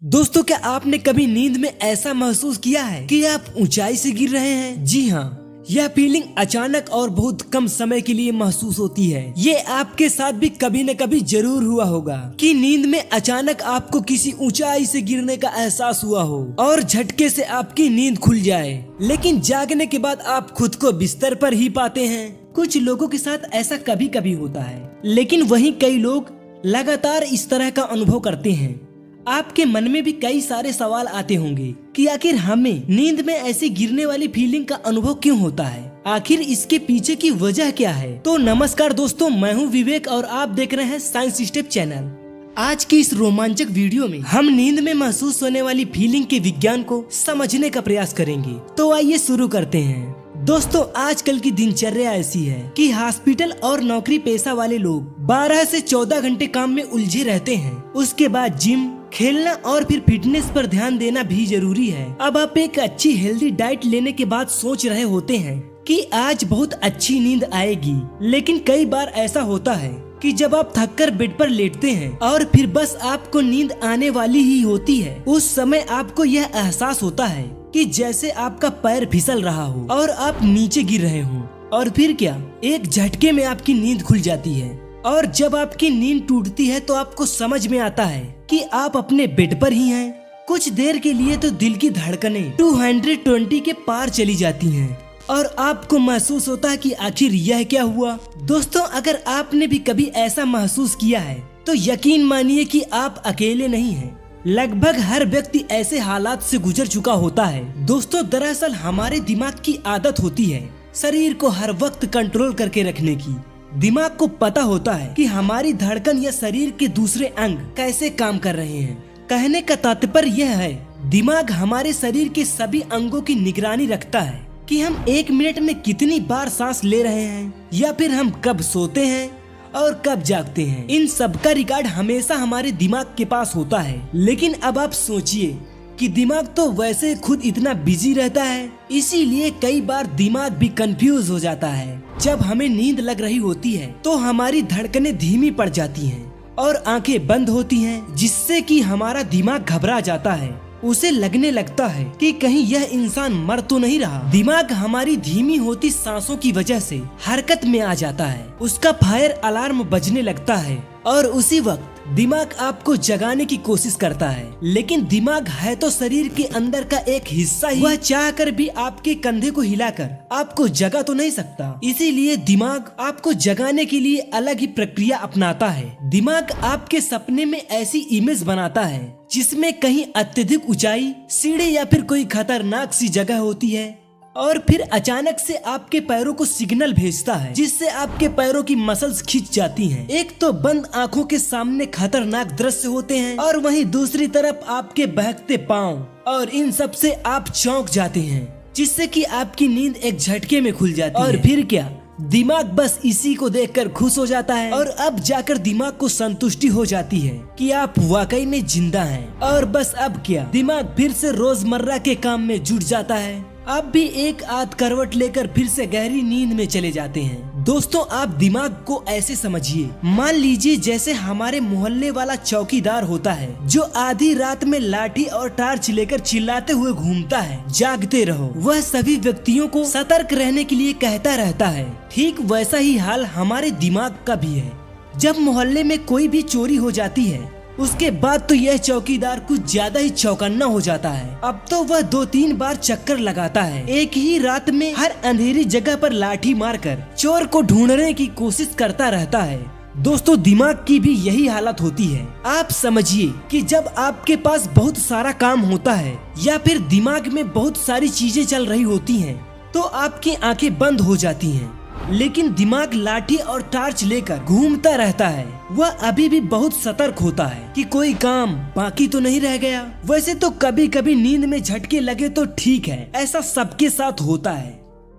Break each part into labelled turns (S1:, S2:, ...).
S1: दोस्तों, क्या आपने कभी नींद में ऐसा महसूस किया है कि आप ऊंचाई से गिर रहे हैं? जी हाँ, यह फीलिंग अचानक और बहुत कम समय के लिए महसूस होती है। ये आपके साथ भी कभी न कभी जरूर हुआ होगा कि नींद में अचानक आपको किसी ऊंचाई से गिरने का एहसास हुआ हो और झटके से आपकी नींद खुल जाए, लेकिन जागने के बाद आप खुद को बिस्तर पर ही पाते हैं। कुछ लोगों के साथ ऐसा कभी कभी होता है, लेकिन वहीं कई लोग लगातार इस तरह का अनुभव करते हैं। आपके मन में भी कई सारे सवाल आते होंगे कि आखिर हमें नींद में ऐसी गिरने वाली फीलिंग का अनुभव क्यों होता है, आखिर इसके पीछे की वजह क्या है। तो नमस्कार दोस्तों, मैं हूं विवेक और आप देख रहे हैं साइंस स्टेप चैनल। आज की इस रोमांचक वीडियो में हम नींद में महसूस होने वाली फीलिंग के विज्ञान को समझने का प्रयास करेंगे। तो आइए शुरू करते हैं। दोस्तों, आजकल की दिनचर्या ऐसी है कि हॉस्पिटल और नौकरी पेशा वाले लोग 12 से 14 घंटे काम में उलझे रहते हैं। उसके बाद जिम, खेलना और फिर फिटनेस पर ध्यान देना भी जरूरी है। अब आप एक अच्छी हेल्दी डाइट लेने के बाद सोच रहे होते हैं कि आज बहुत अच्छी नींद आएगी, लेकिन कई बार ऐसा होता है कि जब आप थककर बेड पर लेटते हैं और फिर बस आपको नींद आने वाली ही होती है, उस समय आपको यह एहसास होता है कि जैसे आपका पैर फिसल रहा हो और आप नीचे गिर रहे हो, और फिर क्या, एक झटके में आपकी नींद खुल जाती है। और जब आपकी नींद टूटती है तो आपको समझ में आता है कि आप अपने बेड पर ही हैं। कुछ देर के लिए तो दिल की धड़कनें 220 के पार चली जाती हैं और आपको महसूस होता है कि आखिर यह क्या हुआ। दोस्तों, अगर आपने भी कभी ऐसा महसूस किया है तो यकीन मानिए कि आप अकेले नहीं हैं। लगभग हर व्यक्ति ऐसे हालात से गुजर चुका होता है। दोस्तों, दरअसल हमारे दिमाग की आदत होती है शरीर को हर वक्त कंट्रोल करके रखने की। दिमाग को पता होता है कि हमारी धड़कन या शरीर के दूसरे अंग कैसे काम कर रहे हैं। कहने का तात्पर्य यह है, दिमाग हमारे शरीर के सभी अंगों की निगरानी रखता है कि हम 1 मिनट में कितनी बार सांस ले रहे हैं, या फिर हम कब सोते हैं और कब जागते हैं। इन सब का रिकॉर्ड हमेशा हमारे दिमाग के पास होता है। लेकिन अब आप सोचिए कि दिमाग तो वैसे खुद इतना बिजी रहता है, इसीलिए कई बार दिमाग भी कंफ्यूज हो जाता है। जब हमें नींद लग रही होती है तो हमारी धड़कनें धीमी पड़ जाती हैं और आंखें बंद होती हैं, जिससे कि हमारा दिमाग घबरा जाता है। उसे लगने लगता है कि कहीं यह इंसान मर तो नहीं रहा। दिमाग हमारी धीमी होती सांसों की वजह से हरकत में आ जाता है। उसका फायर अलार्म बजने लगता है और उसी वक्त दिमाग आपको जगाने की कोशिश करता है। लेकिन दिमाग है तो शरीर के अंदर का एक हिस्सा ही, वह चाहकर भी आपके कंधे को हिलाकर आपको जगा तो नहीं सकता। इसीलिए दिमाग आपको जगाने के लिए अलग ही प्रक्रिया अपनाता है। दिमाग आपके सपने में ऐसी इमेज बनाता है जिसमें कहीं अत्यधिक ऊंचाई, सीढ़ी या फिर कोई खतरनाक सी जगह होती है, और फिर अचानक से आपके पैरों को सिग्नल भेजता है, जिससे आपके पैरों की मसल्स खिंच जाती हैं। एक तो बंद आंखों के सामने खतरनाक दृश्य होते हैं और वहीं दूसरी तरफ आपके बहकते पांव, और इन सब से आप चौंक जाते हैं, जिससे कि आपकी नींद एक झटके में खुल जाती है। और फिर क्या, दिमाग बस इसी को देखकर खुश हो जाता है और अब जाकर दिमाग को संतुष्टि हो जाती है कि आप वाकई में जिंदा हैं। और बस अब क्या, दिमाग फिर से रोजमर्रा के काम में जुट जाता है। आप भी एक आध करवट लेकर फिर से गहरी नींद में चले जाते हैं। दोस्तों, आप दिमाग को ऐसे समझिए, मान लीजिए जैसे हमारे मोहल्ले वाला चौकीदार होता है जो आधी रात में लाठी और टार्च लेकर चिल्लाते हुए घूमता है, जागते रहो। वह सभी व्यक्तियों को सतर्क रहने के लिए कहता रहता है। ठीक वैसा ही हाल हमारे दिमाग का भी है। जब मोहल्ले में कोई भी चोरी हो जाती है, उसके बाद तो यह चौकीदार कुछ ज्यादा ही चौकन्ना हो जाता है। अब तो वह 2-3 बार चक्कर लगाता है। एक ही रात में हर अंधेरी जगह पर लाठी मारकर चोर को ढूंढने की कोशिश करता रहता है। दोस्तों, दिमाग की भी यही हालत होती है। आप समझिए कि जब आपके पास बहुत सारा काम होता है या फिर दिमाग में बहुत सारी चीजें चल रही होती हैं, तो आपकी आंखें बंद हो जाती हैं, लेकिन दिमाग लाठी और टार्च लेकर घूमता रहता है। वह अभी भी बहुत सतर्क होता है कि कोई काम बाकी तो नहीं रह गया। वैसे तो कभी कभी नींद में झटके लगे तो ठीक है, ऐसा सबके साथ होता है।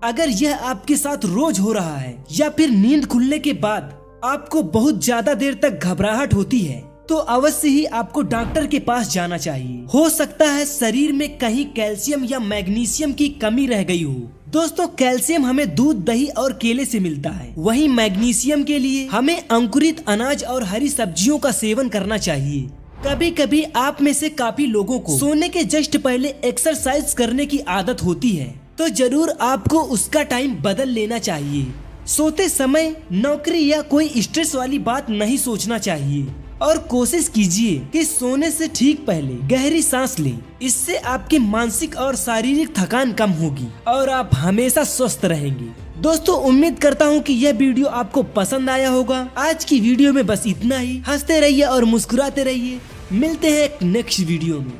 S1: अगर यह आपके साथ रोज हो रहा है या फिर नींद खुलने के बाद आपको बहुत ज्यादा देर तक घबराहट होती है, तो अवश्य ही आपको डॉक्टर के पास जाना चाहिए। हो सकता है शरीर में कहीं कैल्शियम या मैग्नीशियम की कमी रह गई हो। दोस्तों, कैल्शियम हमें दूध, दही और केले से मिलता है। वहीं मैग्नीशियम के लिए हमें अंकुरित अनाज और हरी सब्जियों का सेवन करना चाहिए। कभी कभी आप में से काफी लोगों को सोने के जस्ट पहले एक्सरसाइज करने की आदत होती है, तो जरूर आपको उसका टाइम बदल लेना चाहिए। सोते समय नौकरी या कोई स्ट्रेस वाली बात नहीं सोचना चाहिए और कोशिश कीजिए कि सोने से ठीक पहले गहरी सांस लें। इससे आपकी मानसिक और शारीरिक थकान कम होगी और आप हमेशा स्वस्थ रहेंगे। दोस्तों, उम्मीद करता हूँ कि यह वीडियो आपको पसंद आया होगा। आज की वीडियो में बस इतना ही। हंसते रहिए और मुस्कुराते रहिए। मिलते हैं एक नेक्स्ट वीडियो में।